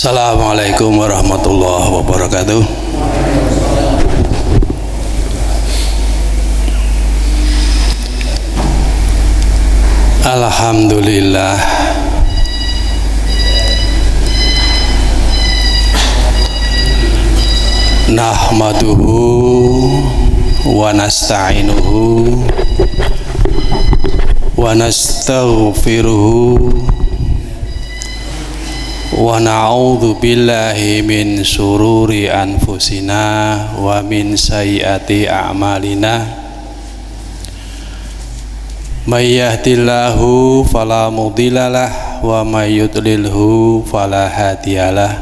Assalamualaikum warahmatullahi wabarakatuh. Alhamdulillah, nahmaduhu wa nasta'inuhu wa nastaghfiruhu wa na'udzu billahi min syururi anfusina wa min sayyiati a'malina. May yahdihillahu fala mudhillalah wa may yudlilhu fala hadiyalah.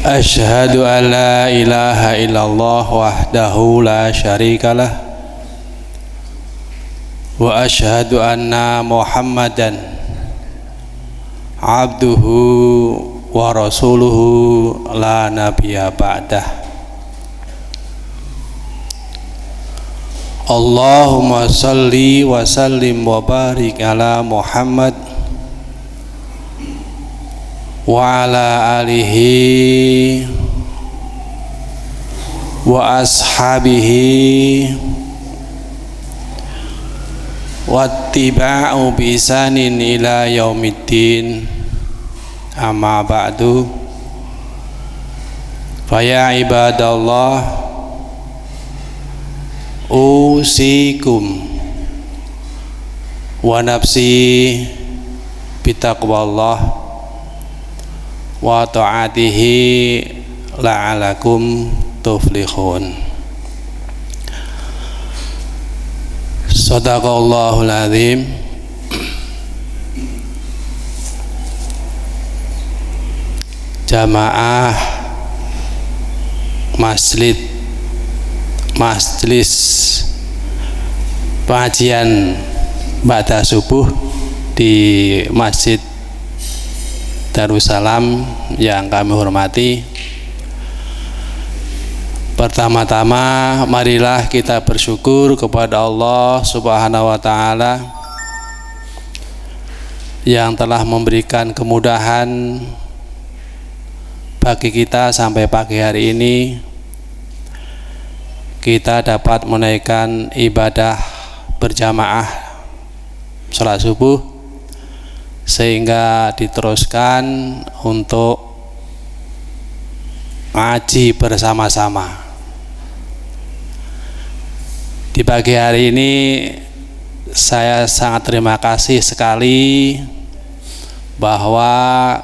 Asyhadu an la ilaha illallah wahdahu la syarikalah wa asyhadu anna Muhammadan abduhu wa rasuluhu la nabiyya ba'dah. Allahumma salli wa sallim wa barik ala Muhammad wa ala alihi wa ashabihi wattiba'u bisanin ila yaumiddin. Amma ba'du, faya ibadallah, usikum wa nafsi bitaqwallah wa ta'atihi la'alakum tuflihun. Sadaqallahul azim. Jamaah majelis pengajian ba'da subuh di Masjid Darussalam yang kami hormati. Pertama-tama marilah kita bersyukur kepada Allah Subhanahu wa Ta'ala yang telah memberikan kemudahan bagi kita sampai pagi hari ini kita dapat menaikkan ibadah berjamaah salat subuh sehingga diteruskan untuk ngaji bersama-sama. Di pagi hari ini saya sangat terima kasih sekali bahwa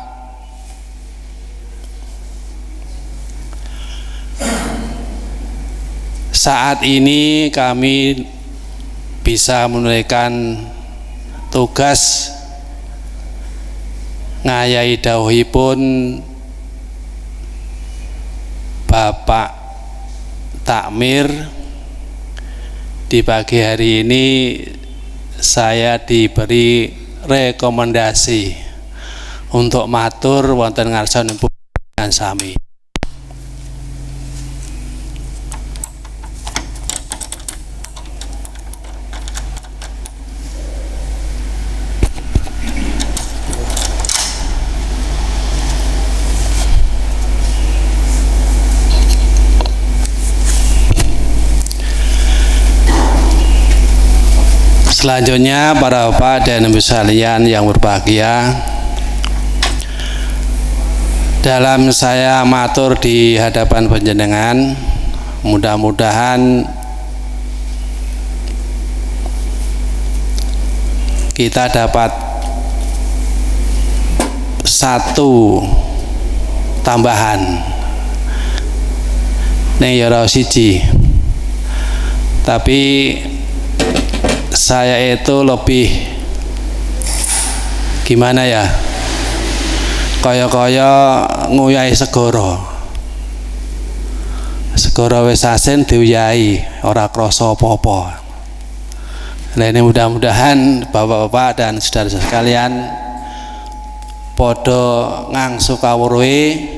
saat ini kami bisa menunaikan tugas ngayahi dawuhipun Bapak Takmir. Di pagi hari ini saya diberi rekomendasi untuk matur wonten ngarsanipun sami. Selanjutnya para bapak dan ibu sekalian yang berbahagia, dalam saya matur di hadapan panjenengan, mudah-mudahan kita dapat satu tambahan ning yara siji, tapi saya itu lebih gimana ya, kaya nguyahi segara wis asin diuyahi ora krasa apa-apa. Nah, ini mudah-mudahan bapak-bapak dan saudara sekalian podo ngangsu kawruhe,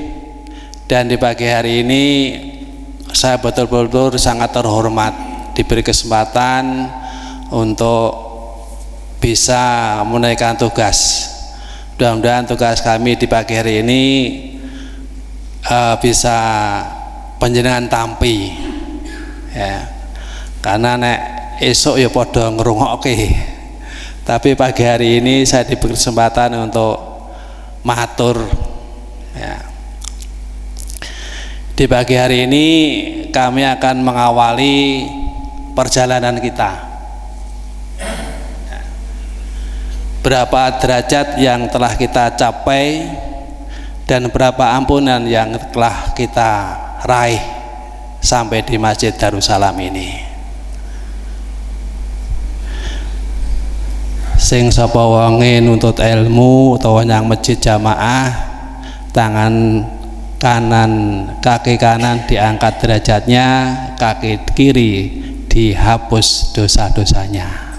dan di pagi hari ini saya betul-betul sangat terhormat diberi kesempatan untuk bisa menunaikan tugas. Mudah-mudahan tugas kami di pagi hari ini bisa panjenengan tampi ya, karena nek esok ya podo ngrungokke, tapi pagi hari ini saya diberi kesempatan untuk matur ya. Di pagi hari ini kami akan mengawali perjalanan kita. Berapa derajat yang telah kita capai dan berapa ampunan yang telah kita raih sampai di Masjid Darussalam ini. Sing sapa wonge nuntut ilmu utawa nyang masjid jamaah, tangan kanan, kaki kanan diangkat derajatnya, kaki kiri dihapus dosa-dosanya.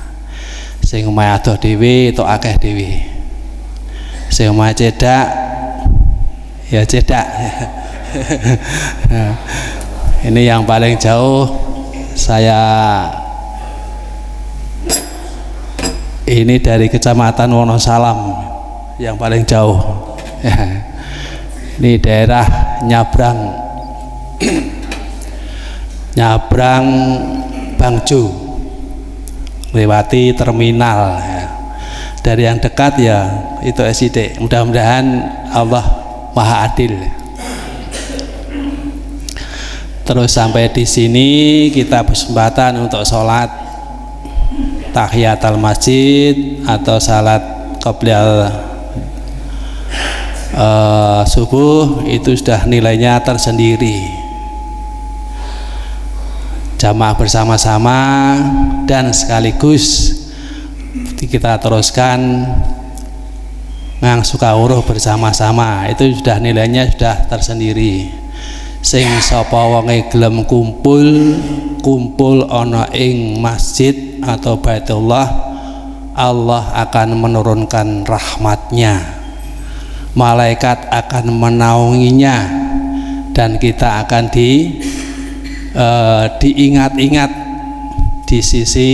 Sing omahe adoh dhewe tok akeh dhewe, sing omahe cedak ya cedak. Ini yang paling jauh saya ini dari Kecamatan Wonosalam yang paling jauh. Ini daerah nyabrang nyabrang Bangjo, lewati terminal ya. Dari yang dekat ya itu SID. Mudah-mudahan Allah Maha Adil. Terus sampai di sini kita berkesempatan untuk sholat tahiyatul masjid atau salat qobliyah subuh, itu sudah nilainya tersendiri. Jamaah bersama-sama dan sekaligus kita teruskan ngang sukawuruh bersama-sama, itu sudah nilainya sudah tersendiri. Sing sapa wonge gelem kumpul ana ing masjid atau Baitullah, Allah akan menurunkan rahmatnya, malaikat akan menaunginya, dan kita akan diingat-ingat di sisi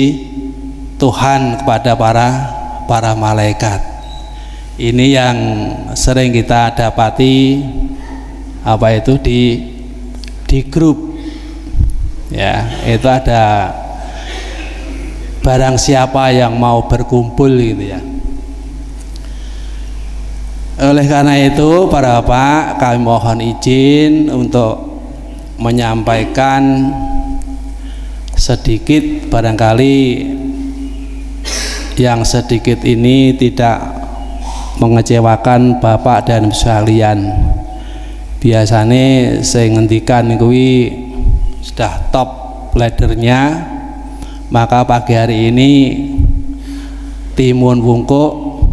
Tuhan kepada para malaikat. Ini yang sering kita dapati apa itu di grup ya, itu ada barang siapa yang mau berkumpul gitu ya. Oleh karena itu para bapak, kami mohon izin untuk menyampaikan sedikit, barangkali yang sedikit ini tidak mengecewakan bapak dan sekalian. Biasanya saya ngendikan kuwi sudah top leadernya, maka pagi hari ini timun wungkuk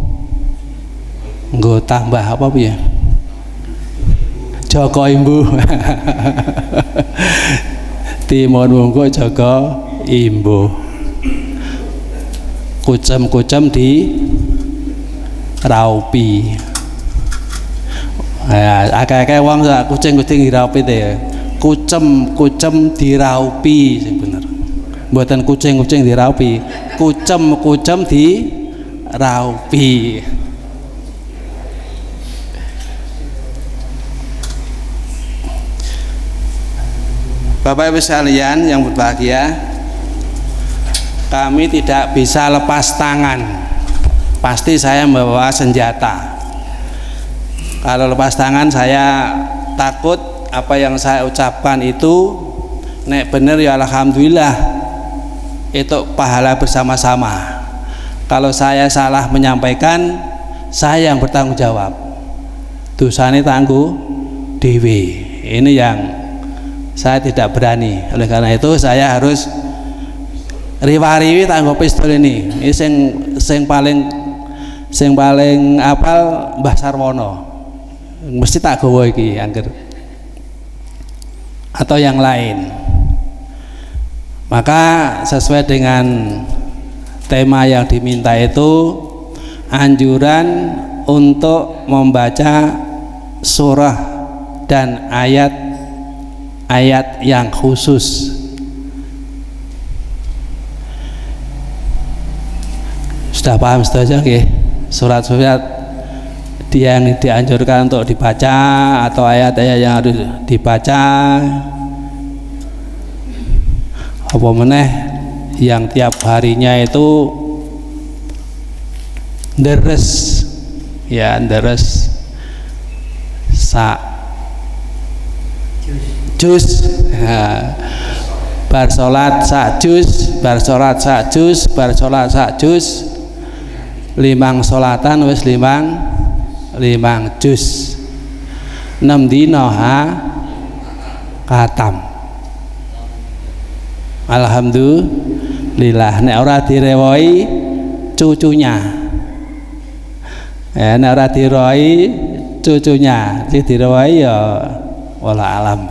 nggo tambah apa ya, Joko Imbu. Timun wungkuk Joko Imbu, kucem-kucem di raupi. Akeh-akeh wong kucing-kucing diraupi teh, kucem-kucem diraupi sing bener. Mboten kucing-kucing diraupi, kucem-kucem diraupi. Bapak Ibu sekalian yang berbahagia, kami tidak bisa lepas tangan. Pasti saya membawa senjata. Kalau lepas tangan saya takut apa yang saya ucapkan itu nek bener ya alhamdulillah, itu pahala bersama-sama. Kalau saya salah menyampaikan, saya yang bertanggung jawab, dosane tangguh dewe. Ini yang saya tidak berani. Oleh karena itu saya harus riwa-riwi tanggo pistol ini. Ini sing paling apal Mbah Sarwono. Mesti tak gawa iki angger. Atau yang lain. Maka sesuai dengan tema yang diminta itu, anjuran untuk membaca surah dan ayat yang khusus. Sudah paham saja nggih? Surat-surat yang dianjurkan untuk dibaca atau ayat-ayat yang harus dibaca, apa meneh yang tiap harinya itu deres ya, deres sak juz ya. Bar salat sak juz, bar salat sak juz, bar salat sak juz, limang salatan wis limang juz, 6 dina katam. Alhamdulillah. Nek ora direwoi cucunya, nek ora direwoi cucunya, direwoi ya wallah alam.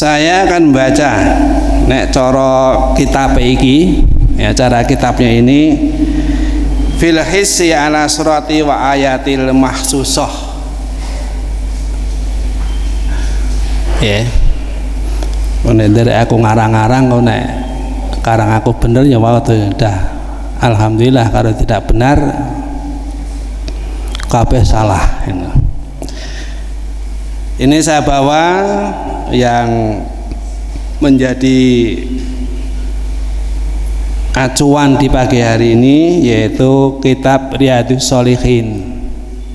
Saya akan membaca nek cara kitab iki ya, cara kitabnya ini fil hissi ala surati wa ayatil mahsusah ya. Nek dari aku ngarang-ngarang kok nek karang aku bener ya waktu dah alhamdulillah, kalau tidak benar kabeh salah. Ini saya bawa yang menjadi acuan di pagi hari ini, yaitu kitab Riyadhus Shalihin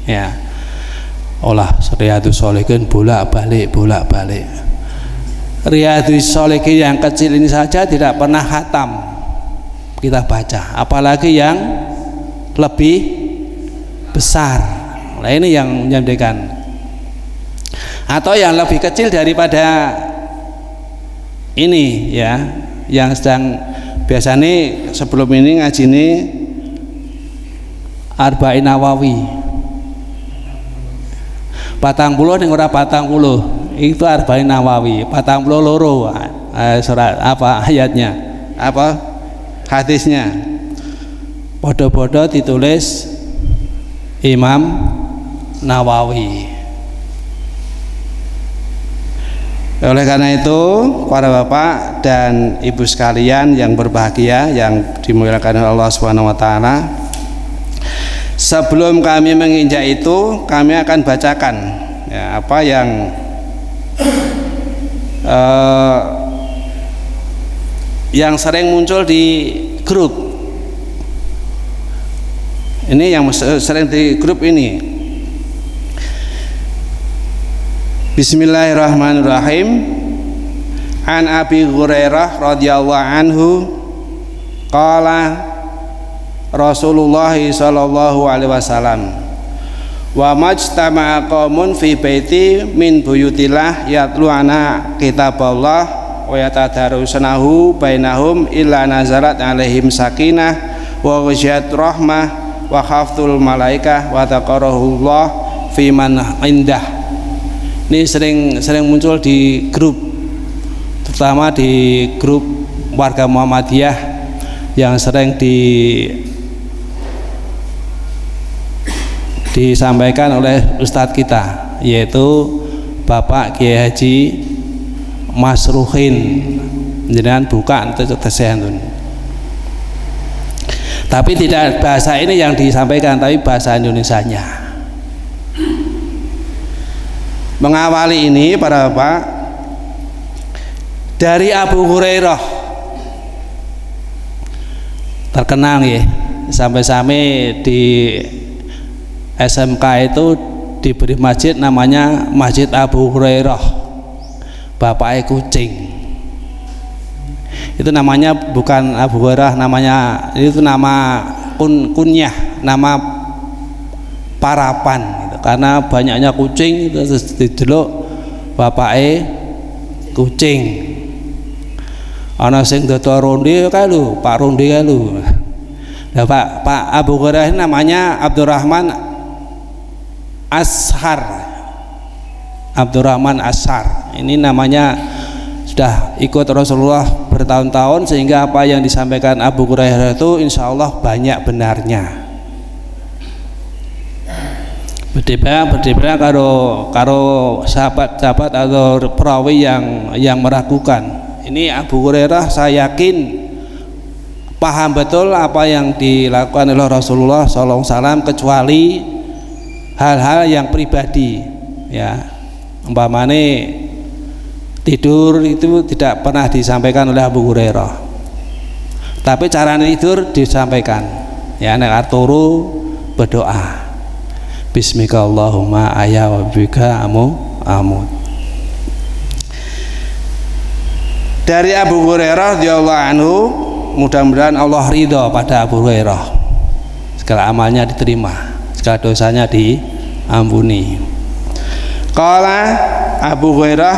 ya. Olah Riyadhus Shalihin bolak-balik Riyadhus Shalihin yang kecil ini saja tidak pernah khatam kita baca, apalagi yang lebih besar. Nah ini yang menjadikan, atau yang lebih kecil daripada ini ya, yang sedang biasanya sebelum ini ngaji ini Arba'in Nawawi 40 ning ora 40 itu Arba'in Nawawi 42 surat apa ayatnya apa hadisnya bodoh-bodoh ditulis Imam Nawawi. Oleh karena itu para bapak dan ibu sekalian yang berbahagia yang dimuliakan oleh Allah Subhanahu wa taala, sebelum kami menginjak itu kami akan bacakan ya, apa yang sering muncul di grup ini, yang sering di grup ini. Bismillahirrahmanirrahim. An Abi Hurairah radhiyallahu anhu qala Rasulullah sallallahu alaihi wasallam wa majtama'a qaumun fi baiti min buyutillah yatlu'ana kitaballah wa yatadarusanahu bainahum illa nazalat alaihim sakinah wa ghasyiyat rahmah wa khaftul malaikah wa taqarrahullah fi man indah. Ini sering muncul di grup, terutama di grup warga Muhammadiyah yang sering disampaikan oleh Ustadz kita, yaitu Bapak Kiai Haji Masruhin. Jenengan buka tesehan. Tapi tidak bahasa ini yang disampaikan, tapi bahasa Indonesianya. Mengawali ini para bapak dari Abu Hurairah, terkenal ya, sampai-sampai di SMK itu diberi masjid namanya Masjid Abu Hurairah, bapaknya kucing. Itu namanya bukan Abu Hurairah, namanya itu nama kunyah, nama parapan. Karena banyaknya kucing itu didelok bapake kucing. Ana sing dada ronde kae lho, Pak Ronde kae lho. Lah Pak Abu Hurairah namanya Abdurrahman Ashar. Abdurrahman Ashar. Ini namanya sudah ikut Rasulullah bertahun-tahun, sehingga apa yang disampaikan Abu Hurairah itu insya Allah banyak benarnya. Berbeda karo sahabat-sahabat atau perawi yang meragukan. Ini Abu Hurairah saya yakin paham betul apa yang dilakukan oleh Rasulullah SAW, kecuali hal-hal yang pribadi, ya, umpamane tidur itu tidak pernah disampaikan oleh Abu Hurairah, tapi cara tidur disampaikan, ya, nek turu berdoa Bismika Allahumma ahya wa bika amut. Dari Abu Hurairah radhiyallahu anhu, mudah-mudahan Allah ridho pada Abu Hurairah, segala amalnya diterima, segala dosanya diampuni. Qala Abu Hurairah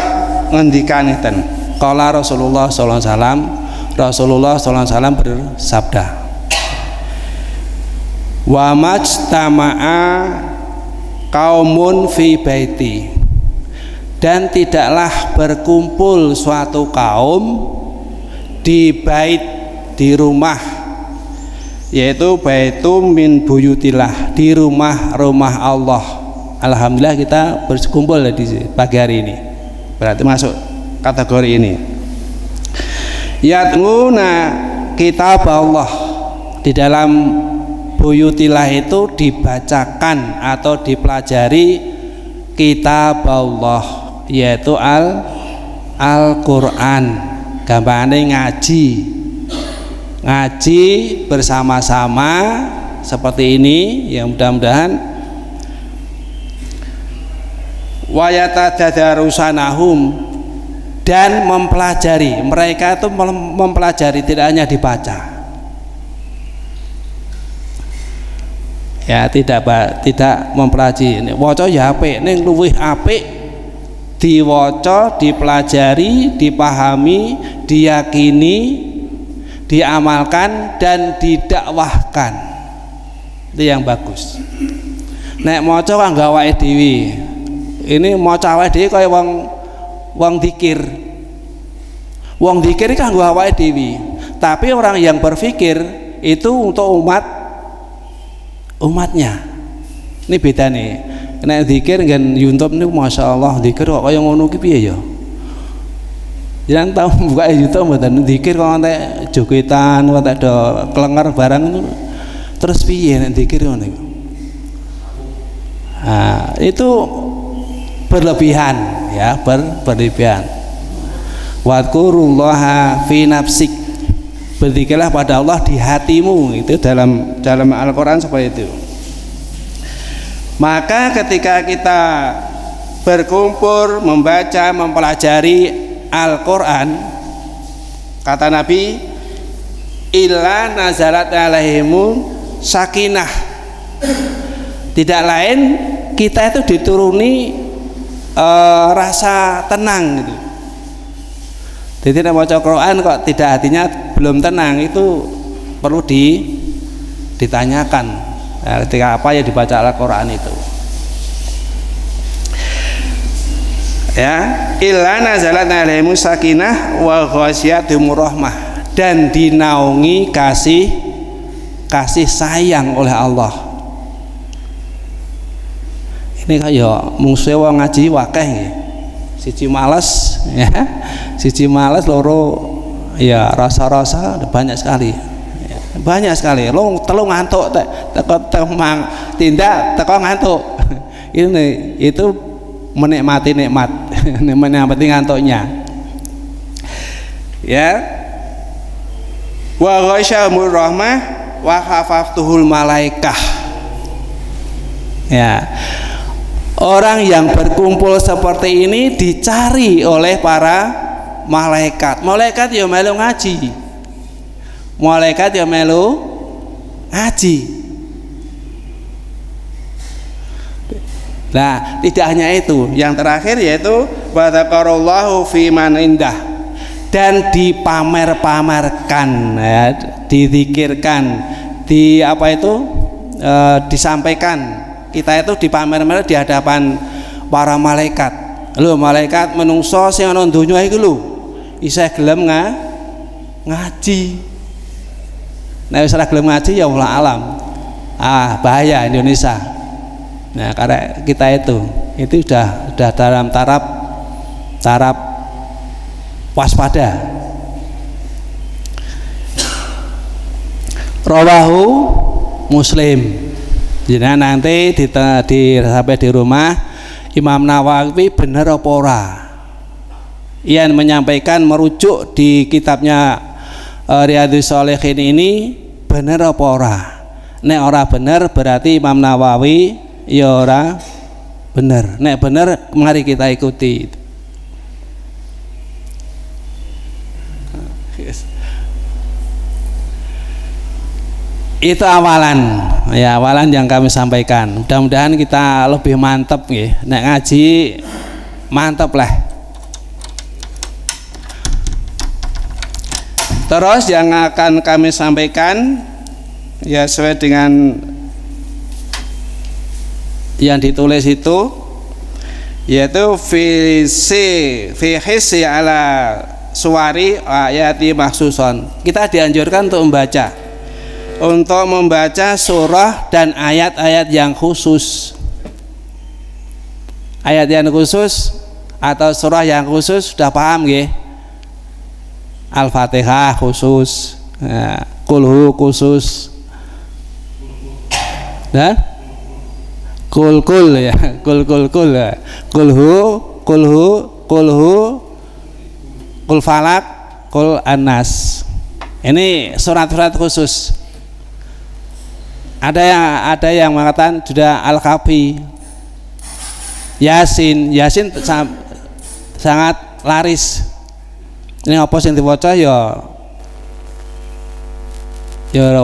ngendikan ngeten, qala Rasulullah sallallahu alaihi wasallam, Rasulullah sallallahu alaihi wasallam bersabda, wa majtama'a kaumun fi baiti, dan tidaklah berkumpul suatu kaum di bait, di rumah, yaitu baitu min buyutillah, di rumah-rumah Allah. Alhamdulillah kita berkumpul di pagi hari ini, berarti masuk kategori ini. Yatnguna kitab Allah, di dalam buyutillah itu dibacakan atau dipelajari kitab Allah, yaitu Al-Quran, gambarnya ngaji bersama-sama seperti ini, ya, mudah-mudahan wayatadarusanahum, dan mempelajari, mereka itu mempelajari, tidak hanya dibaca, ya, tidak mempelajari. Waca ya apik, ning luwih apik diwaca, dipelajari, dipahami, diyakini, diamalkan, dan didakwahkan. Itu yang bagus. Nek maca kok nggawe awake dhewe, ini maca awake dhewe kaya wong zikir. Wong zikir kan nggawe awake dhewe, tapi orang yang berpikir itu untuk umatnya. Ini beda nih. Nek zikir nggen YouTube niku masyaallah, zikir kok kaya ngono ki piye ya? Jangan tahu buka YouTube mboten zikir kok entek jogetan, kok entek do klenger barang itu. Terus piye nek zikir ngono iku? Nah, itu berlebihan, ya, berlebihan. Wadkurullaha fi nafsik, berzikirlah pada Allah di hatimu, itu dalam Al-Quran seperti itu. Maka ketika kita berkumpul membaca, mempelajari Al-Quran, kata Nabi, illa nazalat alaihimu sakinah, tidak lain kita itu dituruni rasa tenang gitu. Jadi nek maca Quran kok tidak hatinya belum tenang, itu perlu ditanyakan. Nah, ketika apa yang dibaca Al-Quran itu, ya, illa nazalat alaihimu sakinah wa ghasyiyatuhumur rahmah, dan dinaungi kasih sayang oleh Allah. Ini kaya mungsuhe wong ngaji wakeh nggih. Siji males, ya, siji males, loro ya rasa-rasa banyak sekali. Banyak sekali, telu ngantuk, teko tindak, teko ngantuk. Itu menikmati nikmat, menikmati ngantuknya. Ya, wa ghasyahumur rahmah wa khafaftuhul malaikah. Ya, orang yang berkumpul seperti ini dicari oleh para malaikat. Malaikat ya melu ngaji. Malaikat ya melu ngaji. Nah, tidak hanya itu, yang terakhir yaitu wa dzakarallahu fi man indah, dan dipamer-pamerkan, ya, dizikirkan, disampaikan. Kita itu dipamer-pamer di hadapan para malaikat. Lho malaikat menungso sing ana donya iki lho isih gelem ngaji. Nek wis ora gelem ngaji ya Allah alam. Bahaya Indonesia. Nah, karena kita itu sudah dalam taraf waspada. Rawahu Muslim. Jadi nanti sampai di rumah Imam Nawawi bener apa ora? Ia menyampaikan merujuk di kitabnya Riyadhus Shalihin ini bener apa ora? Nek ora bener berarti Imam Nawawi ya ora bener. Nek bener mari kita ikuti. Itu awalan yang kami sampaikan. Mudah-mudahan kita lebih mantep nggih. Nek ngaji mantep lah. Terus yang akan kami sampaikan ya sesuai dengan yang ditulis itu, yaitu fi hisi ala suwari ayati maksuson. Kita dianjurkan untuk membaca surah dan ayat-ayat yang khusus. Ayat yang khusus atau surah yang khusus sudah paham nggih? Al-Fatihah khusus, Qul khusus, dan Qul ya, Qul Qul Falak, Qul An-Nas. Ini surat-surat khusus. Ada yang mengatakan sudah Al-Kahfi, Yasin sangat laris. Ini apa sing diwaca ya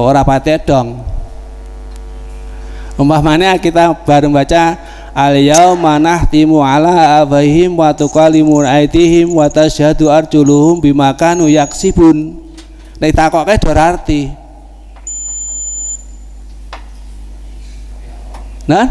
ora pati dong. Umpamanya kita baru baca al-yauma nahtimu ala afwahihim wa tukallimuna aydihim wa tasyhadu arjuluhum bima kanu yaksibun. Nek takoke berarti. Nah,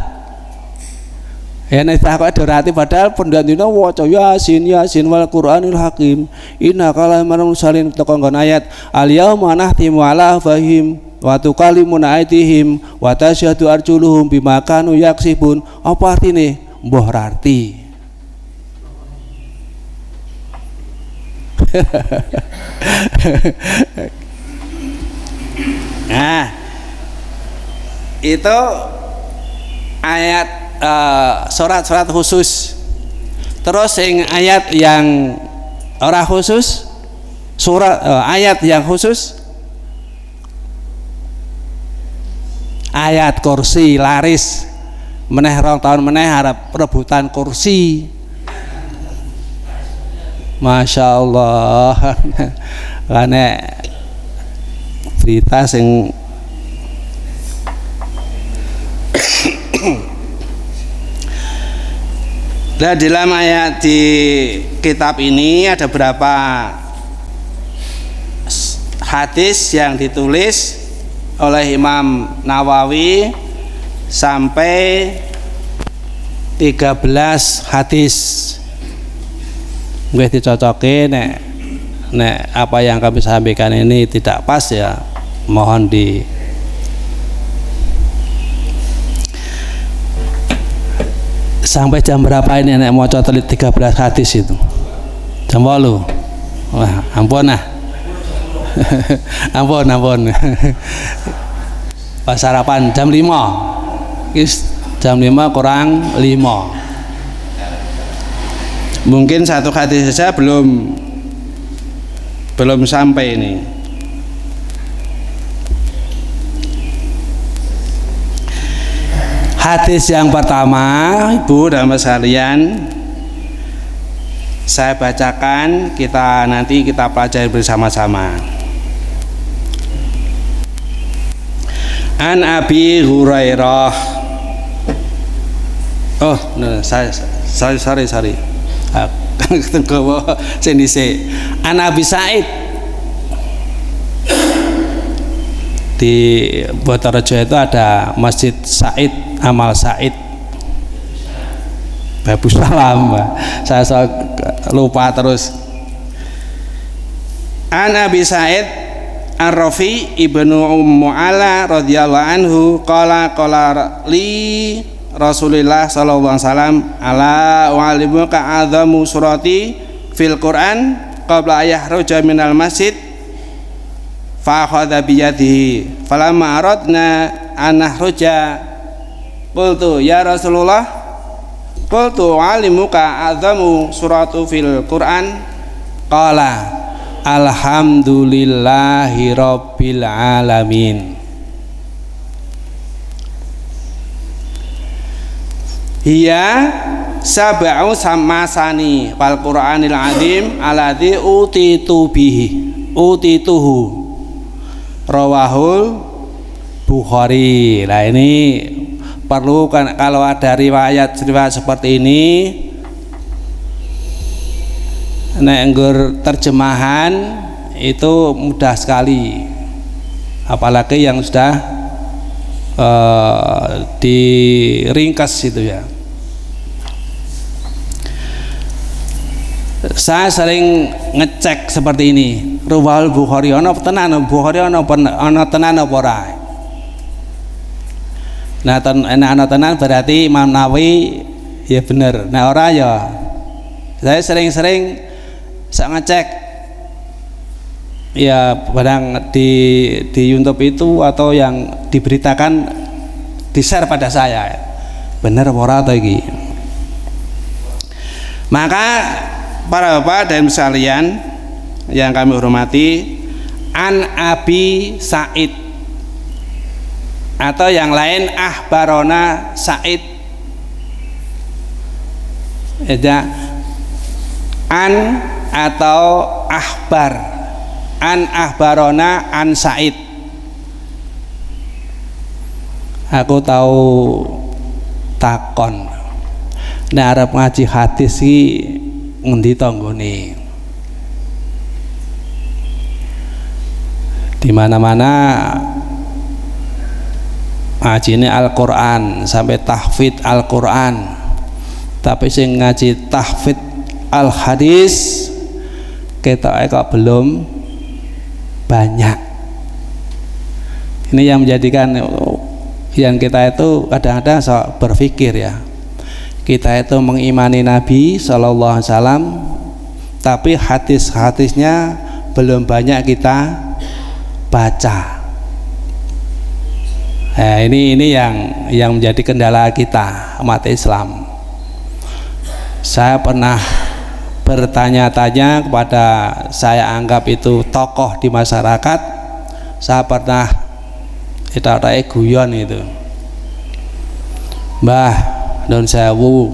ya nek takoke berarti padahal pendantine waca Yasin wal Qur'anil Hakim. Inna kala manung salin teko nggon ayat al-yauma nahtimu ala afwahihim wa tukallimuna aydihim wa tasyhadu arjuluhum bima kanu yaksibun. Apa artine? Mbah arti. Nah, itu ayat surat-surat khusus. Terus yang ayat yang ora khusus, ayat yang khusus, ayat kursi laris meneh rong tahun meneh harap rebutan kursi. Masya Allah. Karena berita sing nah, dalam ayat di kitab ini ada berapa hadis yang ditulis oleh Imam Nawawi sampai 13 hadis. Nggih dicocoke nek apa yang kami sampaikan ini tidak pas ya mohon di sampai jam berapa ini nek mau cotelit 13 hadis itu? Jam 8. Wah, ampun nah. ampun. Pas sarapan jam 5. Jam 5 kurang 5. Mungkin satu hadis saja belum sampai ini. Hadis yang pertama, Ibu dan Mas sekalian, saya bacakan, nanti kita pelajari bersama-sama. An Abi Hurairah. Oh, no, sorry. An Abi Sa'id di Botorejo itu ada Masjid Said, Amal Said. Babu salam. Saya lupa terus. An Abi Sa'id Ar-Rafi ibnu Mu'ala radhiyallahu anhu qala li Rasulullah sallallahu alaihi wasallam ala wa'alimuka a'zamu surati fil Quran qabla ayahruja minal masjid fa akhadha bi yadihi falamma aradna an nahruja qultu ya Rasulullah qultu wa'alimuka a'zamu suratu fil Quran qala alhamdulillahi rabbil alamin. Hiya sab'u samasani wal Qur'anil azim alladzi utituhu rawahul Bukhari. Nah ini perlu kan, kalau ada riwayat seperti ini nggur terjemahan itu mudah sekali, apalagi yang sudah diringkas itu ya. Saya sering ngecek seperti ini, Ruwahul Bukhari ana tenan Bukhari ana tenan apa ora. Nah ana tenan berarti Imam Nawawi ya bener, nah ora ya. Saya sering-sering saya ngecek ya barang di YouTube itu atau yang diberitakan di-share pada saya bener apa ora ta iki. Maka para bapak dan sekalian yang kami hormati, An Abi Sa'id atau yang lain Ahbarona Sa'id ya, An atau Ahbar, An Ahbarona An Sa'id. Aku tahu takon nek arep ngaji hadis iki ngendi to nggone. Di mana-mana ngajine Al-Qur'an sampai tahfidz Al-Qur'an, tapi sing ngaji tahfidz al-hadis kita kok belum banyak. Ini yang menjadikan yang kita itu kadang-kadang berpikir ya, kita itu mengimani Nabi Sallallahu Alaihi Wasallam, tapi hadis-hadisnya belum banyak kita baca. Nah, ini yang menjadi kendala kita umat Islam. Saya pernah bertanya-tanya kepada saya anggap itu tokoh di masyarakat. Saya pernah kita guyon itu, Mbah Nun Sewu,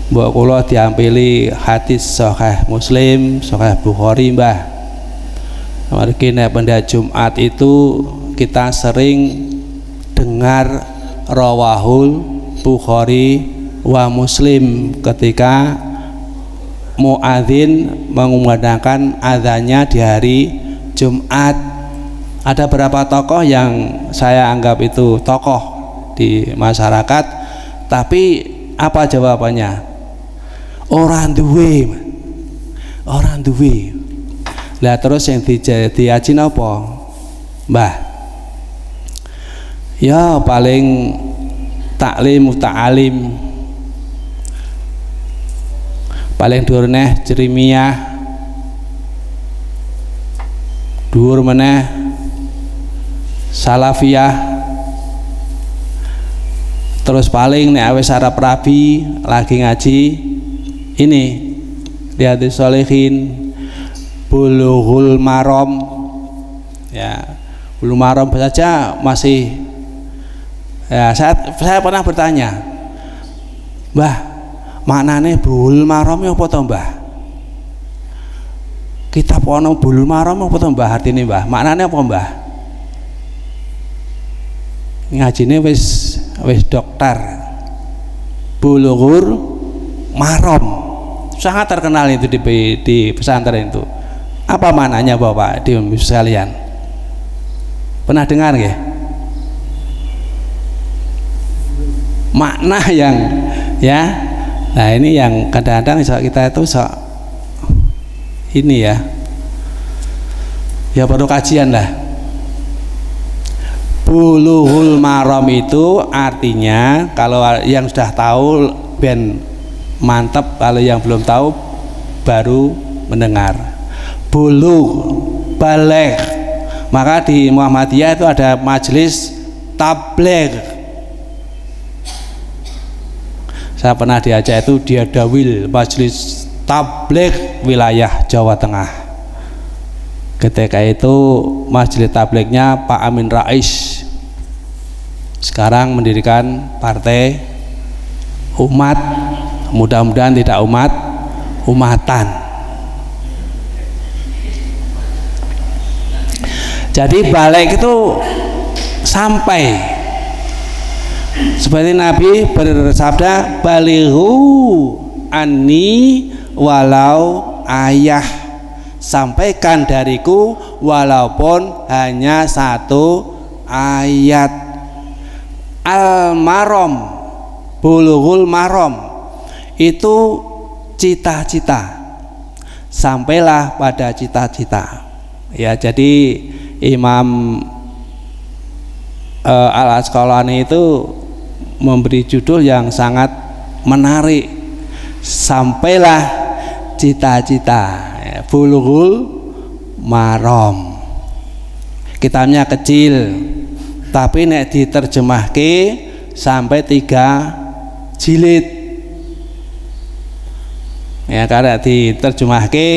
mbok kula diampili hadis Sahih Muslim, Sahih Bukhari Mbah. Margi nek pada Jumat itu kita sering dengar rawahul Bukhari wa Muslim ketika muadzin mengumandangkan azannya di hari Jumat. Ada berapa tokoh yang saya anggap itu tokoh di masyarakat, tapi apa jawabannya? Orang duwe. Lah terus yang diaji apa? Mbah, ya paling taklim ta'alim, paling dhuwur neh Jeremiyah, dhuwur meneh Salafiyah, terus paling nek wis arep rabi lagi ngaji ini Riyadhus Shalihin, Bulughul Maram ya. Bulughul Maram saja masih ya. Saya pernah bertanya, Mbah, maknane Bulughul Maram apa to Mbah? Kitab ana Bulughul Maram apa to Mbah artine Mbah? Maknane apa Mbah? Ngajine wis dokter. Bulughul Maram sangat terkenal itu di pesantren itu. Apa maknanya Bapak di sekalian? Pernah dengar nggih? Makna yang ya Nah ini yang kadang-kadang kita itu ini ya perlu kajian lah. Bulughul maram itu artinya, kalau yang sudah tahu ben mantap, kalau yang belum tahu baru mendengar. Bulugh, baligh. Maka di Muhammadiyah itu ada majelis tabligh. Saya pernah diajak itu dia dawil majelis tabligh wilayah Jawa Tengah. Ketika itu majelis tablighnya Pak Amin Rais, sekarang mendirikan partai umat, mudah-mudahan tidak umatan. Jadi balik itu sampai seperti Nabi bersabda, balighu anni walau ayah, sampaikan dariku walaupun hanya satu ayat. Al-maram, bulughul maram itu cita-cita, sampailah pada cita-cita. Ya, jadi Imam Al-Asqalani itu memberi judul yang sangat menarik, sampailah cita-cita. Bulughul maram. Kitabnya kecil, tapi nek diterjemahke sampai 3 jilid. Ya, karena diterjemahke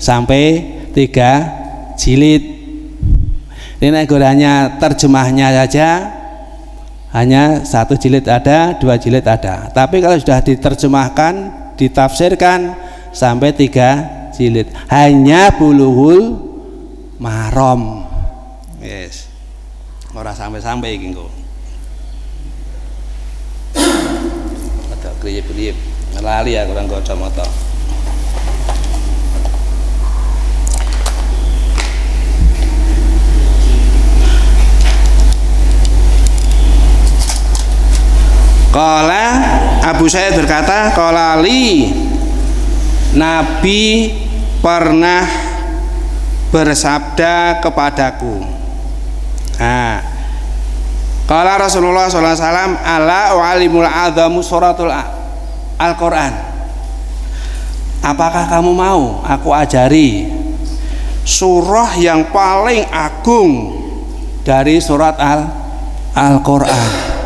sampai 3 jilid. Ini nek hanya terjemahnya saja hanya 1 jilid ada, 2 jilid ada. Tapi kalau sudah diterjemahkan, ditafsirkan sampai 3 jilid, hanya bulughul maram. Yes. Ora sampai-sampai iki engko. Ada kriyip-kriyip. Lali aku orang kacamata. Qala Abu Sa'id berkata, qala li, Nabi pernah bersabda kepadaku. Nah, qala Rasulullah sallallahu alaihi wasallam, ala u'alimul a'zamu suratul Al-Quran. Apakah kamu mau aku ajari surah yang paling agung dari surat Al-Quran?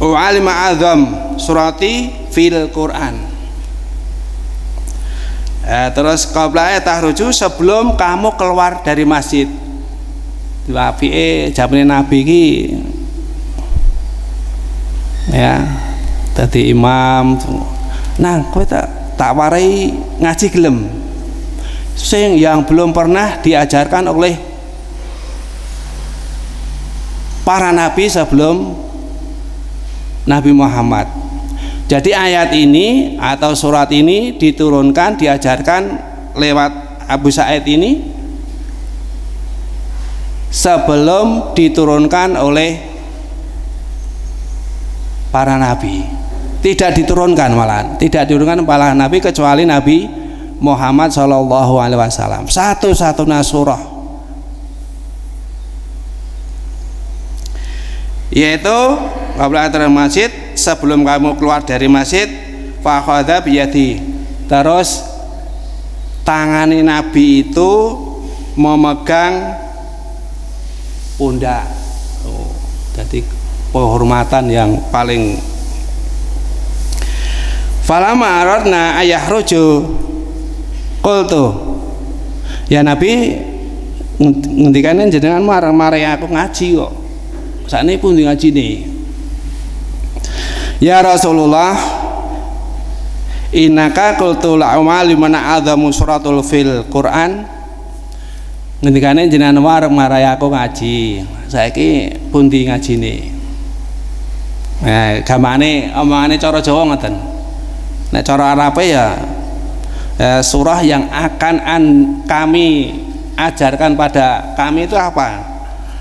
U'alim a'zam surati fil Quran. Terus qabla tahruju, sebelum kamu keluar dari masjid. Apike jamane Nabi iki ya dadi imam. Nah, kowe tak warai ngaji gelem. Sing yang belum pernah diajarkan oleh para nabi sebelum Nabi Muhammad. Jadi ayat ini atau surat ini diturunkan, diajarkan lewat Abu Sa'id ini sebelum diturunkan oleh para nabi. Tidak diturunkan, malahan tidak diturunkan para nabi kecuali Nabi Muhammad SAW. Satu-satunya surah, yaitu qabla an masjid, sebelum kamu keluar dari masjid, fa khadha biyadi, terus tangani Nabi itu memegang pundak. Jadi penghormatan yang paling. Falamma aradna ayahruju qultu, ya Nabi ngendikane jenengan marang-marang aku ngaji kok. Sakniki pundi ngajine? Ya Rasulullah, innaka qultu la'amali mana a'zamu suratul fil Quran. Ngendikane jenengan marang-marang aku ngaji. Saiki pundi ngajine? Nah, gamane omongane cara Jawa ngoten. Nek cara Arabe ya surah yang akan kami ajarkan pada kami itu apa?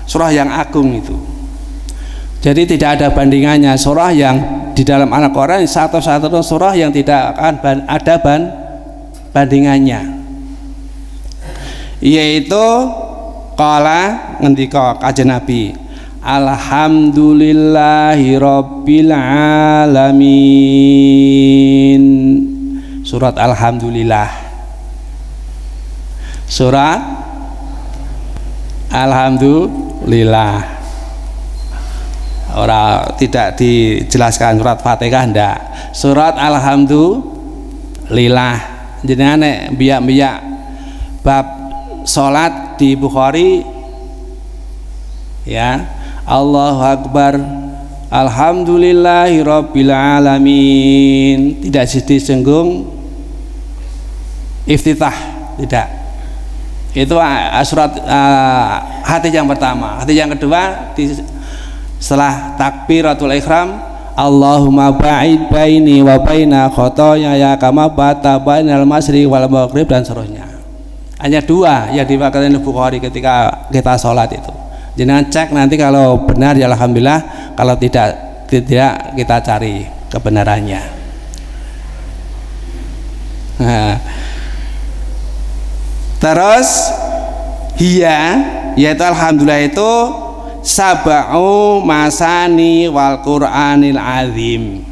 Surah yang agung itu. Jadi tidak ada bandingannya surah yang di dalam Al-Quran, satu-satunya surah yang tidak akan ada bandingannya, yaitu qala ngendika Kanjeng Nabi, alhamdulillahi rabbil alamin. Surat Alhamdulillah, surat Alhamdulillah. Orang tidak dijelaskan surat Fatihah ndak. Surat Alhamdulillah. Jenengan nek biak-biak bab salat di Bukhari ya, Allahu Akbar alhamdulillahirabbil alamin, tidak disinggung iftitah, tidak. Itu surat hadis yang pertama. Hadis yang kedua setelah takbiratul ihram, Allahumma ba'id baini wa baina khotoyaya kama bata bainal masyriqi wal maghrib, dan seterusnya. Hanya dua yang diwakilkan oleh Bukhari ketika kita sholat itu. Jangan cek nanti, kalau benar ya alhamdulillah, kalau tidak kita cari kebenarannya. Nah, terus yaitu alhamdulillah itu sab'u masani wal Qur'anil azim.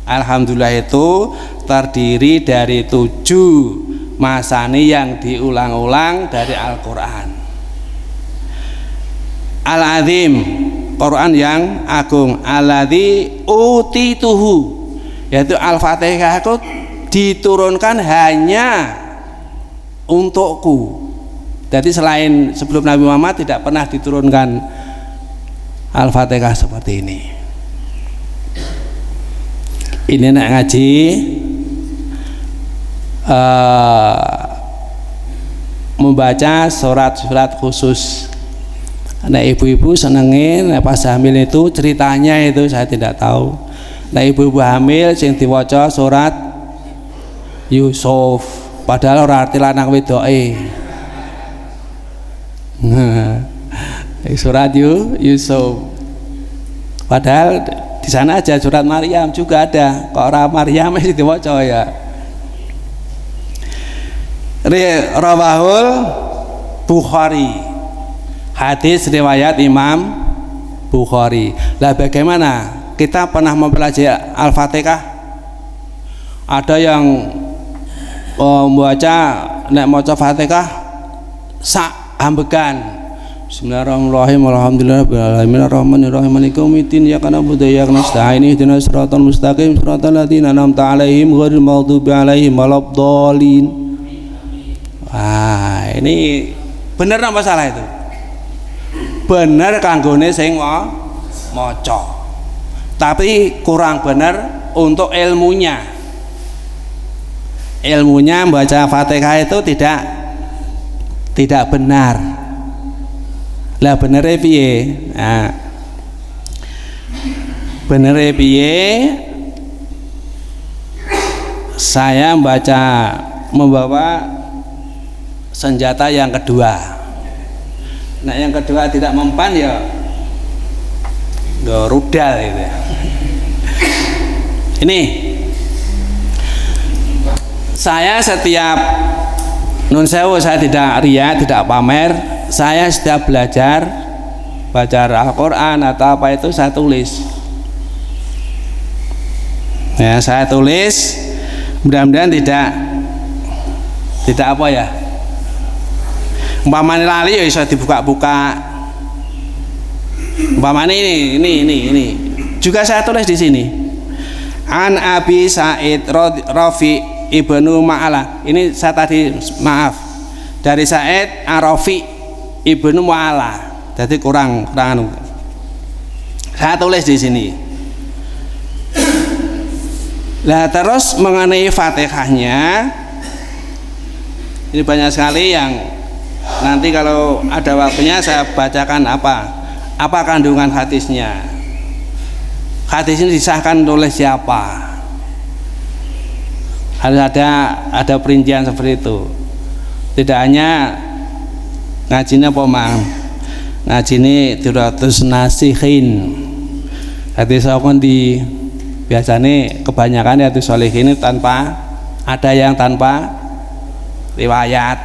Alhamdulillah itu terdiri dari 7 masani yang diulang-ulang dari Al-Quran. Al-azim, Quran yang agung. Alladzi utituhu, yaitu Al-Fatihah itu diturunkan hanya untukku. Jadi selain sebelum Nabi Muhammad tidak pernah diturunkan Al-Fatihah seperti ini. Ini nak ngaji membaca surat-surat khusus. Nah, ibu-ibu senengin pas hamil itu ceritanya itu saya tidak tahu. Nah, ibu-ibu hamil sing diwaca surat Yusuf, padahal ora arti lanang wedoke. Surat Yusuf, padahal di sana aja surat Maryam juga ada. Kok orang Maryam masih diwaca ya. Rawahul Bukhari, hadis riwayat Imam Bukhari. Lah bagaimana kita pernah mempelajari Al-Fatihah? Ada yang membaca nek maca Fatihah sak ambegan. Bismillahirrahmanirrahim. Alhamdulillahirabbil arrahmanirrahim maliki yaumiddin iyyaka na'budu wa iyyaka nasta'in ihdinas siratal mustaqim siratal ladzina an'amta 'alaihim ghairil maghdubi alaihim waladdallin. Wah, ini bener apa salah itu? Bener kanggone sing maca. Tapi kurang bener untuk ilmunya. Ilmunya membaca Fatihah itu tidak benar. Lah benernya piye? Nah, benernya piye? Saya membawa senjata yang kedua. Nah, yang kedua tidak mempan ya rudal gitu ya. Ini saya setiap nun sewu, saya tidak riya, tidak pamer. Saya setiap belajar baca Al-Quran atau apa itu saya tulis. Ya, saya tulis. Mudah-mudahan tidak apa ya. Umpamanya lali ya bisa dibuka-buka. Umpamanya ini. Juga saya tulis di sini. An Abi Sa'id Rafi Ibnu Ma'ala. Ini saya tadi maaf. Dari Sa'id Arafi Ibnu Mu'ala, jadi kurang saya tulis di sini. Nah, terus mengenai Fatihahnya ini banyak sekali yang nanti kalau ada waktunya saya bacakan apa kandungan hadisnya. Hadis ini disahkan oleh siapa? Harus ada perincian seperti itu. Tidak hanya ngajinya pomang, ngaji ini 200 nasihin Hadis di biasanya kebanyakan hadis sholih ini tanpa ada yang tanpa riwayat.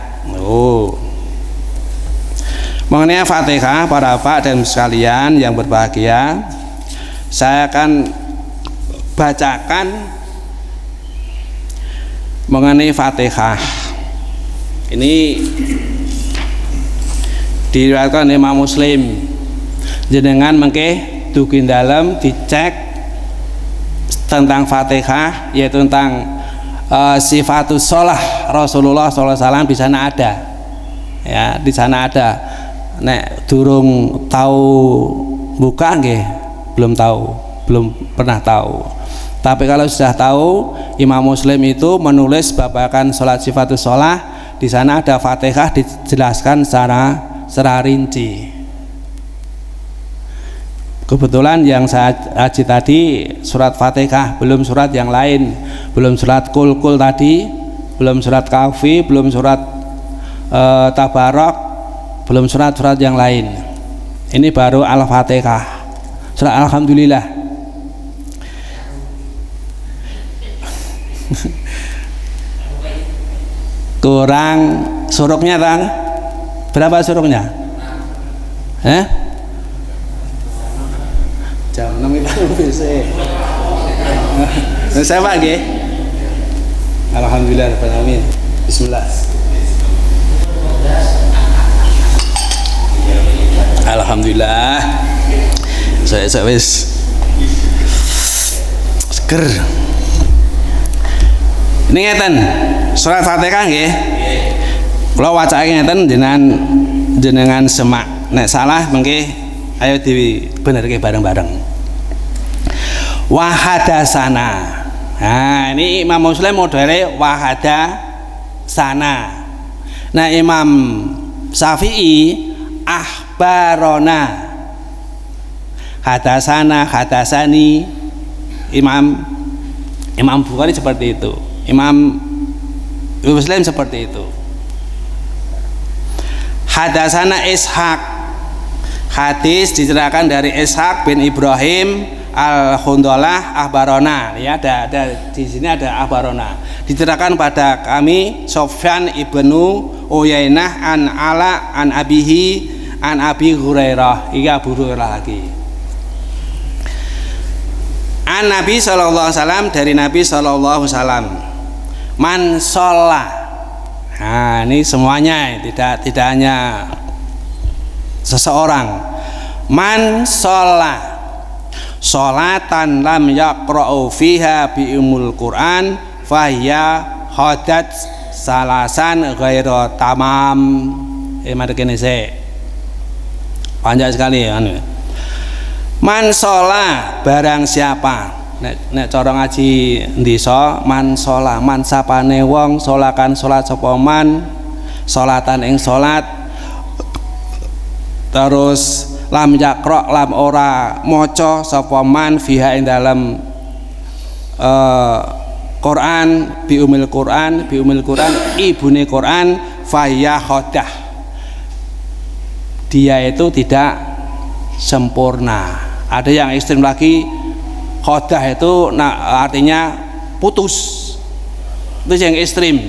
Mengenai Fatihah, para bapak dan sekalian yang berbahagia, saya akan bacakan mengenai Fatihah. Ini diriwayatkan Imam Muslim. Jenengan mengke dugi dalam dicek tentang Fatihah, yaitu tentang sifatus sholah Rasulullah SAW. Di sana ada, ya, di sana ada. Nek durung tahu buka nggih, belum tahu, belum pernah tahu. Tapi kalau sudah tahu, Imam Muslim itu menulis babakan sholat sifatus sholah. Di sana ada Fatihah dijelaskan secara rinci. Kebetulan yang saya kaji tadi surat Fatihah, belum surat yang lain, belum surat Kul tadi, belum surat Kahfi, belum surat Tabarok, belum surat-surat yang lain. Ini baru Al-Fatihah, surat Alhamdulillah. Kurang suruknya tang? Berapa suruknya? Jam 6 kita bisa. Saya pagi. Alhamdulillah rabbil alamin. Bismillah. Alhamdulillah. Saya wis seger. Ini ngeten surat Fatihah nggih. Kula wacake ngeten jenengan semak. Nek salah mengke ayo dibenerke bareng-bareng. Wahadasana. Nah, ini Imam Muslim modele wahadasana. Nah, Imam Syafi'i ahbarona. Hadasana, hadasani. Imam Bukhari seperti itu. Imam Muslim seperti itu. Hadasana Ishaq, hadis diceritakan dari Ishaq bin Ibrahim al-Khundalah ahbarona. Ya, ada di sini ada ahbarona. Diceritakan pada kami Sofyan ibnu Uyainah an Ala an Abihi an Abi Hurairah. Iki Abu Hurairah lagi. An Nabi sallallahu alaihi wasallam, dari Nabi sallallahu alaihi wasallam. Man sholla. Nah, ini semuanya, tidak hanya seseorang. Man sholla sholatan lam yaqra'u fiha bi umul Quran fahiya hadat salasan ghairu tamam. Mari kene sik. Panjang sekali ya. Man sholla, barang siapa. Nek cara ngaji ndisa, man sholat, man sapane wong sholakan sholat sapa man, sholatan ing sholat, terus lam yakra, lam ora maca sapa man fiha ing dalam Quran, bi umil Quran ibune Quran, faya khodah, dia itu tidak sempurna. Ada yang ekstrem lagi. Khodah itu artinya putus. Itu yang ekstrim.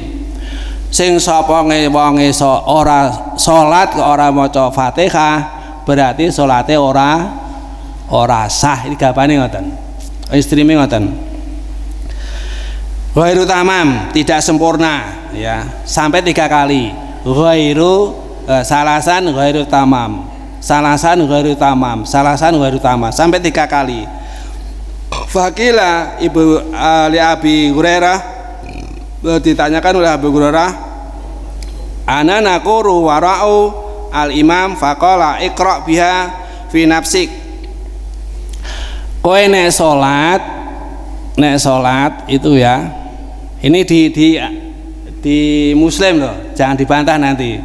Sing sapa wonge ora salat kok ora maca Fatihah, berarti salate ora sah. Iki gapane ngoten. Ekstreme ngoten. Ghairu tamam, tidak sempurna, ya. Sampai 3 kali. Ghairu salasan ghairu tamam. Salasan ghairu tamam. Salasan ghairu tamam. Sampai 3 kali. Fakila Ibu Ali Abi Hurairah, ditanyakan oleh Abu Hurairah, ana naquru wara'u al-imam faqala iqra biha fi nafsik. Kowe nek salat itu ya, ini di Muslim loh, jangan dibantah nanti.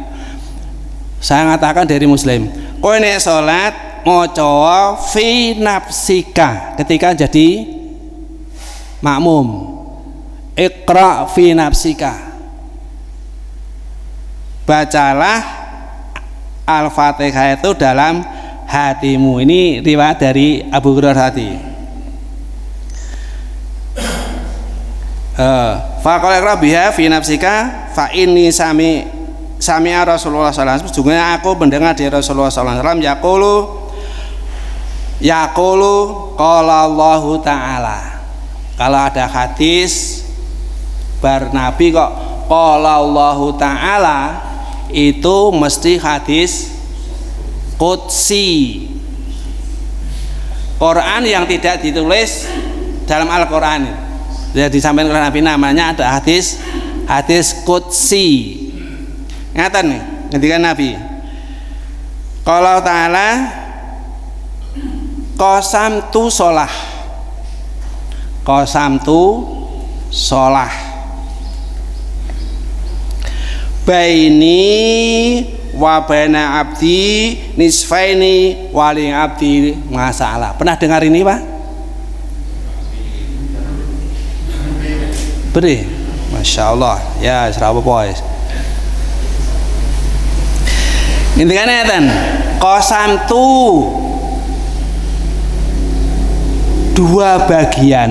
Saya ngatakan dari Muslim. Kowe nek salat maca fi nafsika ketika jadi makmum. Iqra fi nafsika, bacalah Al-Fatihah itu dalam hatimu. Ini riwayat dari Abu Hurairah tadi. Faqala rabiha fi nafsika fa inni sami'a Rasulullah sallallahu alaihi wasallam. Sesungguhnya aku mendengar dari Rasulullah sallallahu alaihi wasallam yaqulu qala Allah taala. Kalau ada hadis bar Nabi kok qala Allah taala, itu mesti hadis qudsi. Quran yang tidak ditulis dalam Al-Quran, jadi disampaikan oleh Nabi, namanya ada hadis qudsi. Ingatan nih, ngendikan Nabi. Qala ta'ala qasamtu sholah baini wa baina abdi nisfaini wali abdi masalah. Pernah dengar ini Pak? Beri, Masya Allah ya, serapa boys. Intikan ngeten, qasamtu dua bagian.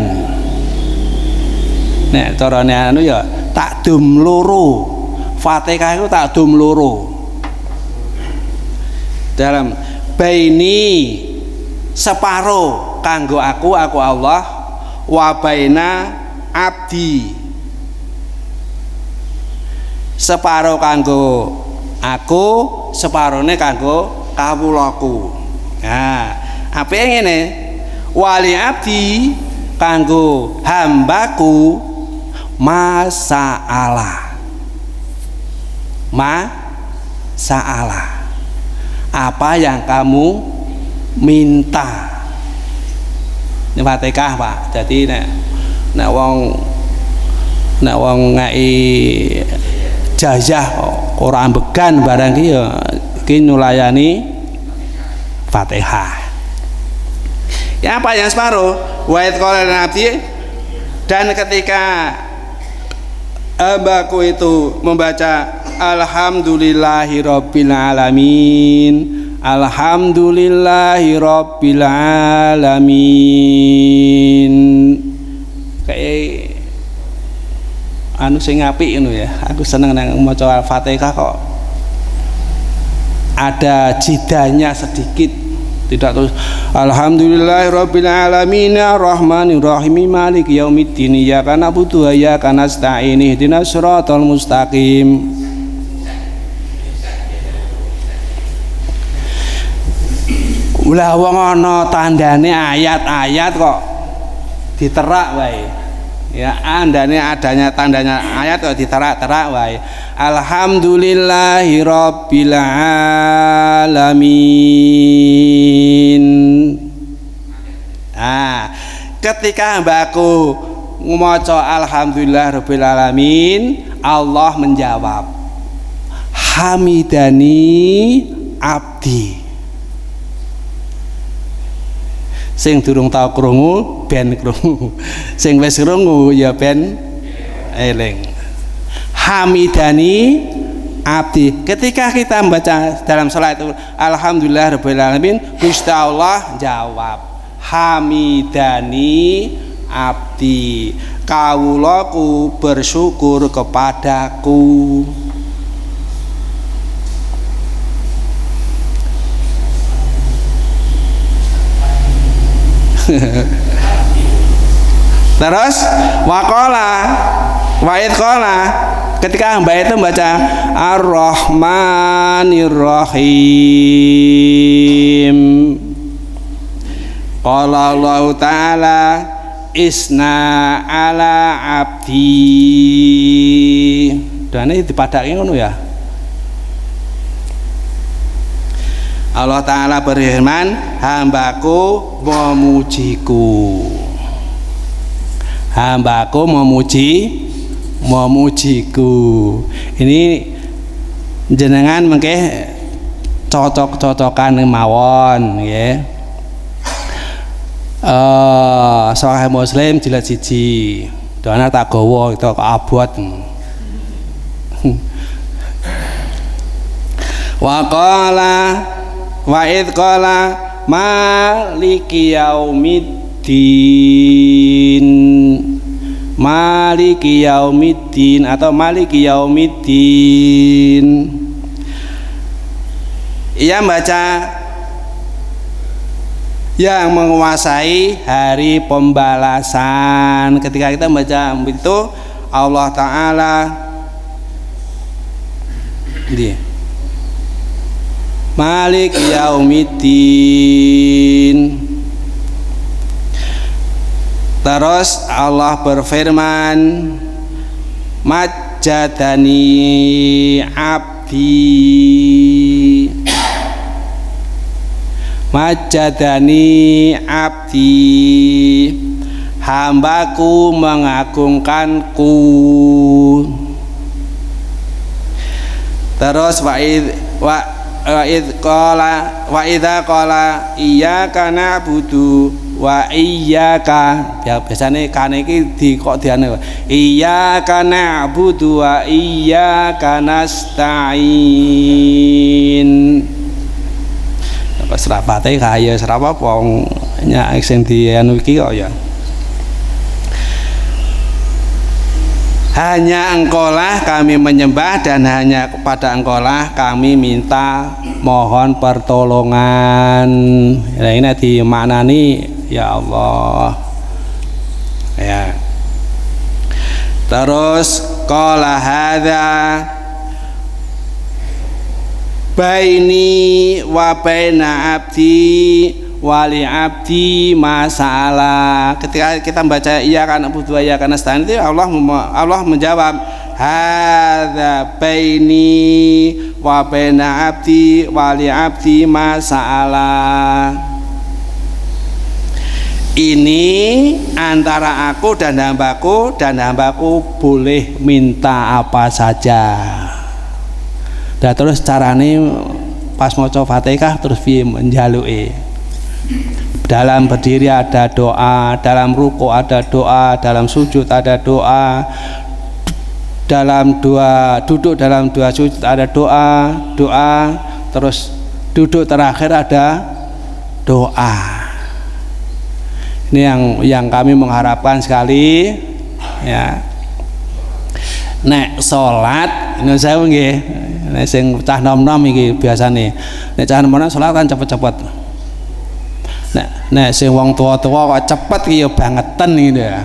Nek carane anu ya takdum loro. Fatihah itu takdum loro. Dalam baini separo kanggo aku Allah, wa baina abdi separo kanggo aku, separone kanggo kawulaku. Nah, apa yang ngene? Wali abdi kanggo hambaku masalah. Apa yang kamu minta. Ini Fatihah Pak. Jadi nek wong ngai jajah ora ambegan barang ki ya iki nulayani Fatihah. Ya apa yang separuh wa idqala abdi, dan ketika hambaku itu membaca alhamdulillahirabbil alamin, alhamdulillahirabbil alamin, kayak anu sing apik ngono ya. Aku seneng nang maca Al-Fatihah kok ada jidanya sedikit, tidak terus alhamdulillahirabbil alamin arrahmanir rahim maliki yaumiddin iyyaka na'budu wa iyyaka nasta'in ihdinas siratal mustaqim. Ulah wong ana tandane ayat-ayat kok diterak wae. Ya adanya tandanya ayat kok diterak-terak wae. Alhamdulillahirabbil alamin. Nah, ketika hambaku maca alhamdulillahirabbil alamin, Allah menjawab hamidani abdi. Sing durung tau krungu ben krungu, sing wis krungu ya ben eling. Hamidani abdi. Ketika kita membaca dalam salat itu alhamdulillahirabbil alamin, Gusti Allah jawab hamidani abdi, kawulaku bersyukur kepadaku. Terus wa'id qala, ketika hamba itu membaca ar-rahmanir rahim, qala Allah ta'ala isna ala abdi. Dan ini dipadake ngono ya. Allah Ta'ala berfirman, hambaku memujiku. Hambaku memujiku. Ini jenengan mengke cocok-cocokan mawon nggih. Sahih Muslim jilid 1. Doane tak gawa itu kok abot. Wa qala wa id qala maliki yaumiddin atau maliki yaumiddin. Ia baca yang menguasai hari pembalasan. Ketika kita baca itu Allah Ta'ala Malik Yaumiddin. Terus Allah berfirman Majjadani abdi, hambaku mengagungkanku. Terus wa idza qala iyyaka na'budu wa iyyaka, biasane kane iki kok diane iyyaka na'budu wa iyyaka nasta'in. Pas rapate kaya serapa wong nyak sing dianu iki kok ya. Hanya Engkaulah kami menyembah dan hanya kepada Engkaulah kami minta mohon pertolongan. Nah, ini dimaknani ya Allah. Ya. Terus qala hadza baini wa baina abdi wali abdi masalah. Ketika kita membaca iya kana budu iya kana stan itu Allah menjawab hadza baini wa baina abdi wali abdi masalah. Ini antara aku dan hambaku boleh minta apa saja. Dan terus carane pas maca Fatihah terus piye menjaluke. Dalam berdiri ada doa, dalam ruku ada doa, dalam sujud ada doa, duduk dalam dua sujud ada doa, terus duduk terakhir ada doa. Ini yang kami mengharapkan sekali ya. Nek salat ini saya nggih, nek sing cah nom-nom iki biasane. Nek cah nom-nom salat kan cepet-cepet. Nek sing wong tua-tua kok cepet iki ya bangeten gitu ya.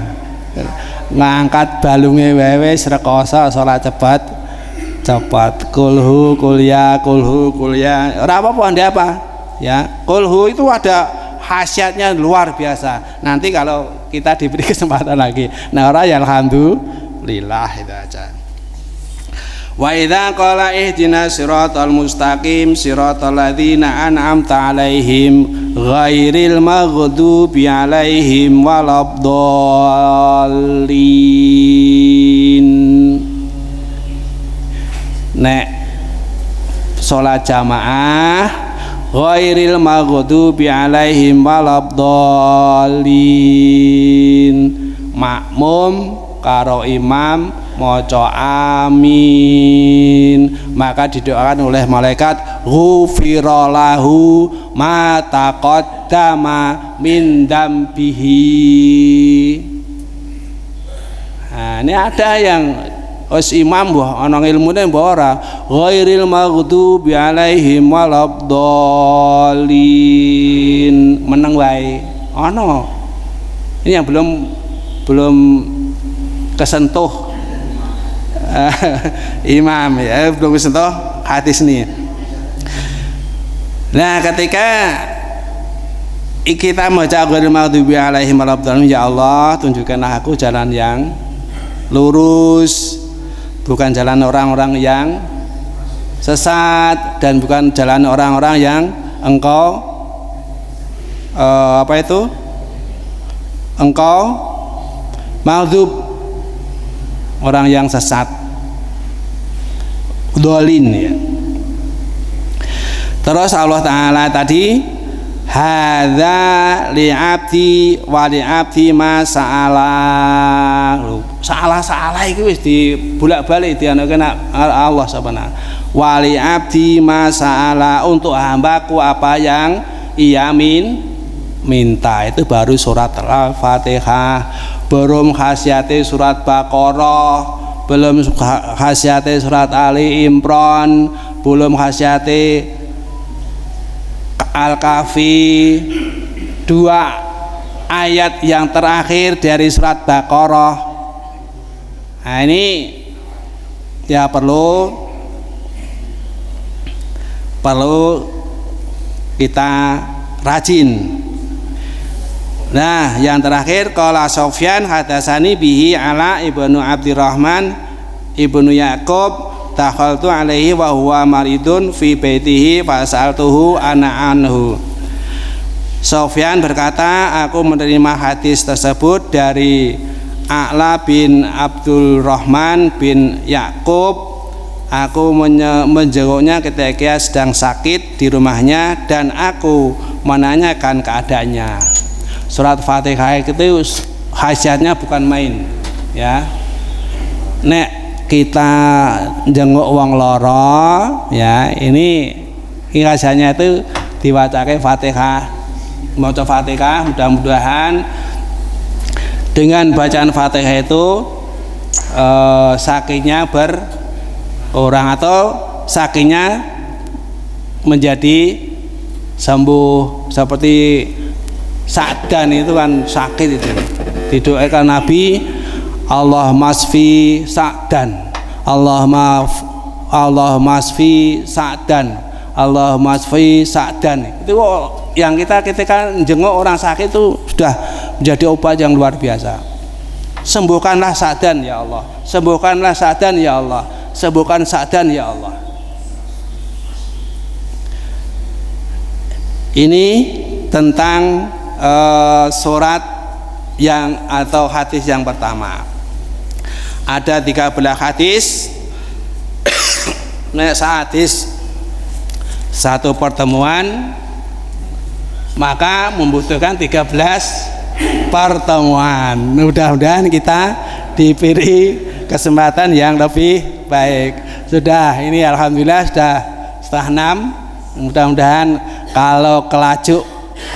Ngangkat balunge wae wis rekoso salat cepet. Kulhu kuliah. Ora apa-apa ndek apa? Ya, kulhu itu ada khasiatnya luar biasa. Nanti kalau kita diberi kesempatan lagi. Nah, ora ya alhamdulillah itu aja. Wa idza qala ihdinas siratal mustaqim siratal ladzina an'amta 'alaihim ghairil maghdubi 'alaihim waladdallin. Nek salat jamaah ghairil maghdubi 'alaihim waladdallin, makmum karo imam maca amin, maka didoakan oleh malaikat ghufira lahu ma taqaddama min dambihi. Nah, ini ada yang imam mbah ana ilmune mbah ora ghairil maghdubi alaihim waladdallin meneng wae ana. Ini yang belum kesentuh imam ya, belum kesentuh hadis ini. Nah, ketika kita baca ghairil maghdubi alaihim waladdallin, ya Allah tunjukkanlah aku jalan yang lurus, bukan jalan orang-orang yang sesat, dan bukan jalan orang-orang yang engkau engkau maghdub, orang yang sesat, dolin ya. Terus Allah Ta'ala tadi hadza li'abdi wa li'abdi ma sa'ala. Salah iki wis dibolak-balik dianaken Allah subhanahu wa li'abdi ma sa'ala, untuk hambaku apa yang ia minta. Itu baru surat Al-Fatihah. Belum khasiate surat Baqarah, belum khasiate surat Ali Imran, belum khasiate Al-Kahfi. 2 ayat yang terakhir dari surat Baqarah. Nah, ini ya perlu kita rajin. Nah, yang terakhir qala Sufyan hadatsani bihi Ala ibnu Abdurrahman ibnu Yaqub takhaltu alaihi wa huwa maridun fi baitihi fa sa'altuhu ana anhu. Sufyan berkata, aku menerima hadis tersebut dari A'la bin Abdurrahman bin Yaqub. Aku menjenguknya ketika sedang sakit di rumahnya dan aku menanyakan keadaannya. Surat Fatihah itu khasiatnya bukan main, ya. Nek kita jenguk wong loro, ya, ini khasiatnya itu diwacake Fatihah, maca Fatihah. Mudah-mudahan dengan bacaan Fatihah itu sakitnya berkurang atau sakitnya menjadi sembuh. Seperti Sa'dan itu kan sakit itu, didoakan Nabi, Allahumma shfi Sa'dan, Allahumma shfi Sa'dan, Allahumma shfi Sa'dan. Itu yang kita ketika jenguk orang sakit itu sudah menjadi obat yang luar biasa. Sembuhkanlah Sa'dan ya Allah, sembuhkanlah Sa'dan ya Allah, sembuhkan Sa'dan ya Allah. Ini tentang surat yang atau hadis yang pertama. Ada 13 hadis. Nek hadis satu pertemuan maka membutuhkan 13 pertemuan. Mudah-mudahan kita diberi kesempatan yang lebih baik. Sudah, ini alhamdulillah sudah setengah 6. Mudah-mudahan kalau kelajuk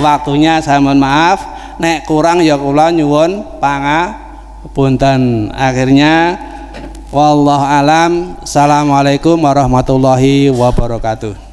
waktunya saya mohon maaf, nek kurang ya kula nyuwun pangapunten. Akhirnya wallahu alam. Assalamualaikum warahmatullahi wabarakatuh.